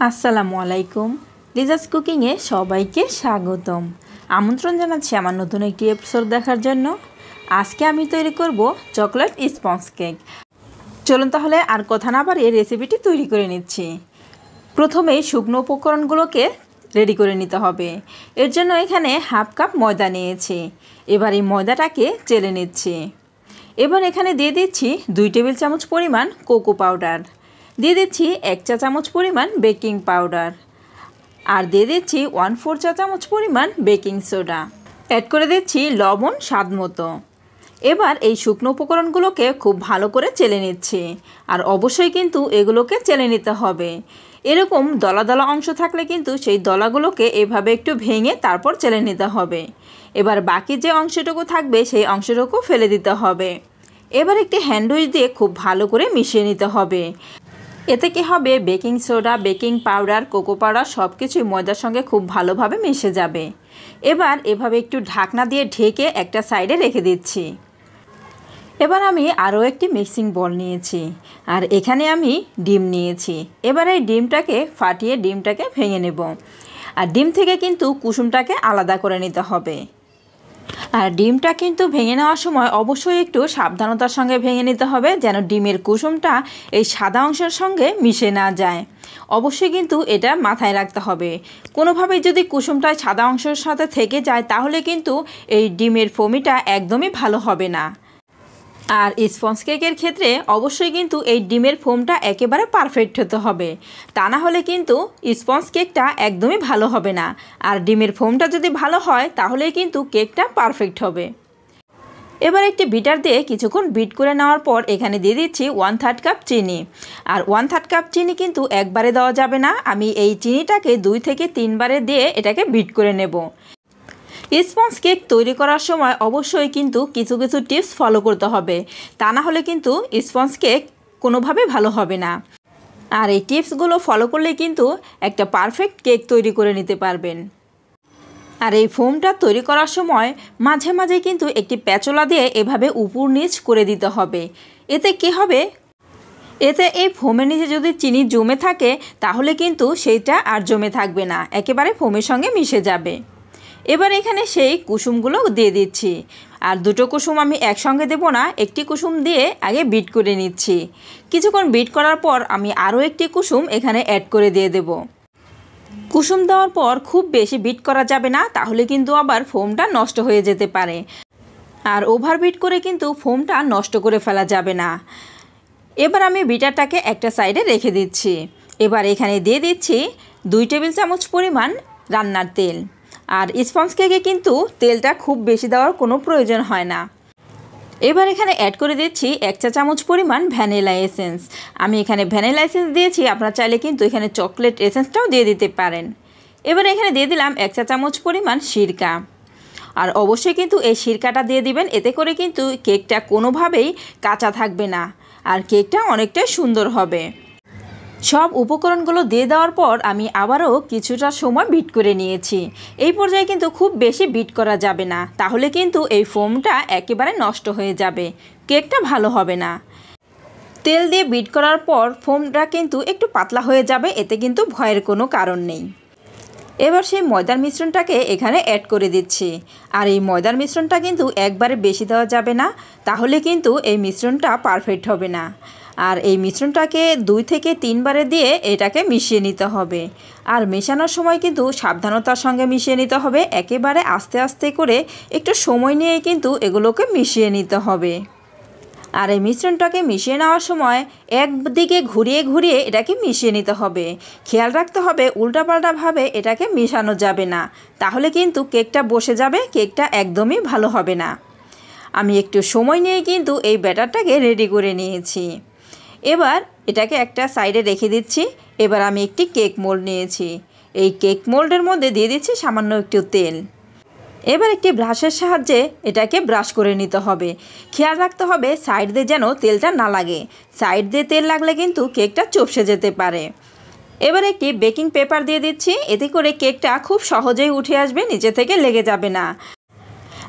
আসসালামু আলাইকুম। লিজাস কুকিংয়ে সবাইকে স্বাগতম। আমন্ত্রণ জানাচ্ছি আমার নতুন একটি এপিসোড দেখার জন্য। আজকে আমি তৈরি করব চকলেট স্পঞ্জ কেক। চলুন তাহলে আর কথা না বাড়িয়ে রেসিপিটি তৈরি করে নিচ্ছি। প্রথমেই শুকনো উপকরণগুলোকে রেডি করে নিতে হবে। এর জন্য এখানে হাফ কাপ ময়দা নিয়েছি। এবার এই ময়দাটাকে চেলে নিচ্ছি। এবার এখানে দিয়ে দিচ্ছি 2 টেবিল চামচ পরিমাণ কোকো পাউডার, দিয়ে দিচ্ছি 1 চা চামচ পরিমাণ বেকিং পাউডার, আর দিয়ে দিচ্ছি 1/4 চা চামচ পরিমাণ বেকিং সোডা। অ্যাড করে দিচ্ছি লবণ স্বাদ মতো। এবার এই শুকনো উপকরণগুলোকে খুব ভালো করে চেলে নিচ্ছি। আর অবশ্যই কিন্তু এগুলোকে চেলে নিতে হবে। এরকম দলা দলা অংশ থাকলে কিন্তু সেই দলাগুলোকে এভাবে একটু ভেঙে তারপর চেলে নিতে হবে। এবার বাকি যে অংশটুকু থাকবে সেই অংশটুকু ফেলে দিতে হবে। এবার একটি হ্যান্ড উইচ দিয়ে খুব ভালো করে মিশিয়ে নিতে হবে। এতে কি হবে, baking soda, baking powder, cocoa powder সব কিছুই ময়দার সঙ্গে খুব ভালোভাবে মিশে যাবে। এবার এভাবে একটু ঢাকনা দিয়ে ঢেকে একটা সাইডে রেখে দিচ্ছি। এবার আমি আরও একটি মিক্সিং বল নিয়েছি, আর এখানে আমি ডিম নিয়েছি। এবার এই ডিমটাকে ফাটিয়ে ডিমটাকে ভেঙে নেব। আর ডিম থেকে কিন্তু কুসুমটাকে আলাদা করে নিতে হবে। আর ডিমটা কিন্তু ভেঙে নেওয়ার সময় অবশ্যই একটু সাবধানতার সঙ্গে ভেঙে নিতে হবে, যেন ডিমের কুসুমটা এই সাদা অংশের সঙ্গে মিশে না যায়। অবশ্যই কিন্তু এটা মাথায় রাখতে হবে। কোনোভাবেই যদি কুসুমটা সাদা অংশের সাথে থেকে যায় তাহলে কিন্তু এই ডিমের ফোমিটা একদমই ভালো হবে না। আর স্পঞ্জ কেকের ক্ষেত্রে অবশ্যই কিন্তু এই ডিমের ফোমটা একেবারে পারফেক্ট হতে হবে, তা না হলে কিন্তু স্পঞ্জ কেকটা একদমই ভালো হবে না। আর ডিমের ফোমটা যদি ভালো হয় তাহলেই কিন্তু কেকটা পারফেক্ট হবে। এবার একটি বিটার দিয়ে কিছুক্ষণ বিট করে নেওয়ার পর এখানে দিয়ে দিচ্ছি 1/3 কাপ চিনি। আর 1/3 কাপ চিনি কিন্তু একবারে দেওয়া যাবে না, আমি এই চিনিটাকে 2 থেকে 3 বারে দিয়ে এটাকে বিট করে নেব। স্পঞ্জ কেক তৈরি করার সময় অবশ্যই কিন্তু কিছু কিছু টিপস ফলো করতে হবে, তা না হলে কিন্তু স্পঞ্জ কেক কোনোভাবে ভালো হবে না। আর এই টিপসগুলো ফলো করলে কিন্তু একটা পারফেক্ট কেক তৈরি করে নিতে পারবেন। আর এই ফোমটা তৈরি করার সময় মাঝে মাঝে কিন্তু একটি প্যাচলা দিয়ে এভাবে উপর নিচ করে দিতে হবে। এতে কি হবে, এতে এই ফোমের নিচে যদি চিনি জমে থাকে তাহলে কিন্তু সেইটা আর জমে থাকবে না, একেবারে ফোমের সঙ্গে মিশে যাবে। এবার এখানে সেই কুসুমগুলো দিয়ে দিচ্ছি। আর দুটো কুসুম আমি একসঙ্গে দেব না, একটি কুসুম দিয়ে আগে বিট করে নিচ্ছি। কিছুক্ষণ বিট করার পর আমি আরও একটি কুসুম এখানে অ্যাড করে দিয়ে দেব। কুসুম দেওয়ার পর খুব বেশি বিট করা যাবে না, তাহলে কিন্তু আবার ফোমটা নষ্ট হয়ে যেতে পারে। আর ওভার বিট করে কিন্তু ফোমটা নষ্ট করে ফেলা যাবে না। এবার আমি বিটারটাকে একটা সাইডে রেখে দিচ্ছি। এবার এখানে দিয়ে দিচ্ছি 2 টেবিল চামচ পরিমাণ রান্নার তেল। আর স্পঞ্জ কেকে কিন্তু তেলটা খুব বেশি দেওয়ার কোনো প্রয়োজন হয় না। এবার এখানে অ্যাড করে দিচ্ছি 1 চা চামচ পরিমাণ ভ্যানিলা এসেন্স। আমি এখানে ভ্যানিলা এসেন্স দিয়েছি, আপনারা চাইলে কিন্তু এখানে চকলেট এসেন্সটাও দিয়ে দিতে পারেন। এবার এখানে দিয়ে দিলাম 1 চা চামচ পরিমাণ সিরকা। আর অবশ্যই কিন্তু এই সিরকাটা দিয়ে দিবেন, এতে করে কিন্তু কেকটা কোনোভাবেই কাঁচা থাকবে না, আর কেকটা অনেকটাই সুন্দর হবে। সব উপকরণগুলো দিয়ে দেওয়ার পর আমি আবারও কিছুটা সময় বিট করে নিয়েছি। এই পর্যায়ে কিন্তু খুব বেশি বিট করা যাবে না, তাহলে কিন্তু এই ফোমটা একেবারে নষ্ট হয়ে যাবে, কেকটা ভালো হবে না। তেল দিয়ে বিট করার পর ফোমটা কিন্তু একটু পাতলা হয়ে যাবে, এতে কিন্তু ভয়ের কোনো কারণ নেই। এবার সেই ময়দার মিশ্রণটাকে এখানে অ্যাড করে দিচ্ছি। আর এই ময়দার মিশ্রণটা কিন্তু একবারে বেশি দেওয়া যাবে না, তাহলে কিন্তু এই মিশ্রণটা পারফেক্ট হবে না। আর এই মিশ্রণটাকে 2 থেকে 3 বারে দিয়ে এটাকে মিশিয়ে নিতে হবে। আর মেশানোর সময় কিন্তু সাবধানতার সঙ্গে মিশিয়ে নিতে হবে, একেবারে আস্তে আস্তে করে একটু সময় নিয়ে কিন্তু এগুলোকে মিশিয়ে নিতে হবে। আর এই মিশ্রণটাকে মিশিয়ে নেওয়ার সময় একদিকে ঘুরিয়ে ঘুরিয়ে এটাকে মিশিয়ে নিতে হবে। খেয়াল রাখতে হবে উল্টাপাল্টাভাবে এটাকে মেশানো যাবে না, তাহলে কিন্তু কেকটা বসে যাবে, কেকটা একদমই ভালো হবে না। আমি একটু সময় নিয়ে কিন্তু এই ব্যাটারটাকে রেডি করে নিয়েছি। এবার এটাকে একটা সাইডে রেখে দিচ্ছি। এবার আমি একটি কেক মোল্ড নিয়েছি। এই কেক মোল্ডের মধ্যে দিয়ে দিচ্ছি সামান্য একটু তেল। এবার একটি ব্রাশের সাহায্যে এটাকে ব্রাশ করে নিতে হবে। খেয়াল রাখতে হবে সাইড দিয়ে যেন তেলটা না লাগে, সাইড দিয়ে তেল লাগলে কিন্তু কেকটা চুপসে যেতে পারে। এবার একটি বেকিং পেপার দিয়ে দিচ্ছি, এতে করে কেকটা খুব সহজেই উঠে আসবে, নিচে থেকে লেগে যাবে না।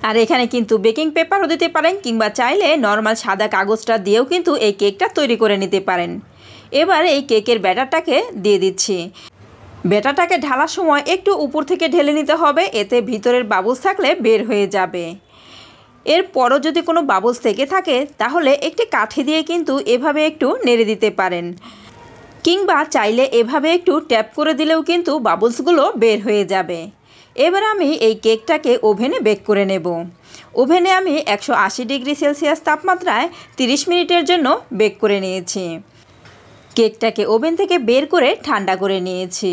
আর এখানে কিন্তু বেকিং পেপারও দিতে পারেন, কিংবা চাইলে নর্মাল সাদা কাগজটা দিয়েও কিন্তু এই কেকটা তৈরি করে নিতে পারেন। এবার এই কেকের ব্যাটারটাকে দিয়ে দিচ্ছি। ব্যাটাটাকে ঢালার সময় একটু উপর থেকে ঢেলে নিতে হবে, এতে ভিতরের বাবলস থাকলে বের হয়ে যাবে। এরপরও যদি কোনো বাবলস থেকে থাকে তাহলে একটি কাঠি দিয়ে কিন্তু এভাবে একটু নেড়ে দিতে পারেন, কিংবা চাইলে এভাবে একটু ট্যাপ করে দিলেও কিন্তু বাবলসগুলো বের হয়ে যাবে। এবার আমি এই কেকটাকে ওভেনে বেক করে নেব। ওভেনে আমি 180 ডিগ্রি সেলসিয়াস তাপমাত্রায় 30 মিনিটের জন্য বেক করে নিয়েছি। কেকটাকে ওভেন থেকে বের করে ঠান্ডা করে নিয়েছি।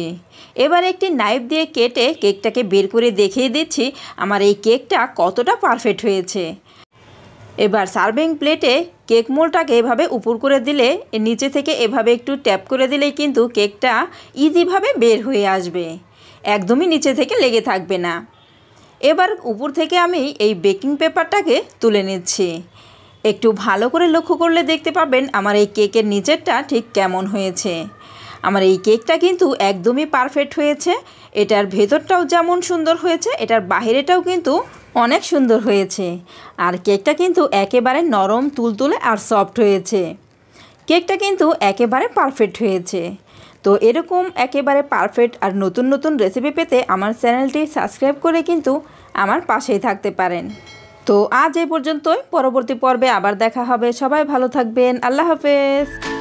এবার একটি নাইফ দিয়ে কেটে কেকটাকে বের করে দেখিয়ে দিচ্ছি আমার এই কেকটা কতটা পারফেক্ট হয়েছে। এবার সার্ভিং প্লেটে কেক মোল্ডটাকে এভাবে উপর করে দিলে নিচে থেকে এভাবে একটু ট্যাপ করে দিলেই কিন্তু কেকটা ইজিভাবে বের হয়ে আসবে, একদমই নিচে থেকে লেগে থাকবে না। এবার উপর থেকে আমি এই বেকিং পেপারটাকে তুলে নিচ্ছি। একটু ভালো করে লক্ষ্য করলে দেখতে পাবেন আমার এই কেকের নিচেরটা ঠিক কেমন হয়েছে। আমার এই কেকটা কিন্তু একদমই পারফেক্ট হয়েছে। এটার ভেতরটাও যেমন সুন্দর হয়েছে, এটার বাহিরেটাও কিন্তু অনেক সুন্দর হয়েছে। আর কেকটা কিন্তু একেবারে নরম, তুলতুলে আর সফট হয়েছে। কেকটা কিন্তু একেবারে পারফেক্ট হয়েছে। তো এরকম একেবারে পারফেক্ট আর নতুন নতুন রেসিপি পেতে আমার চ্যানেলটি সাবস্ক্রাইব করে কিন্তু আমার পাশেই থাকতে পারেন। তো আজ এই পর্যন্তই, পরবর্তী পর্বে আবার দেখা হবে। সবাই ভালো থাকবেন। আল্লাহ হাফেজ।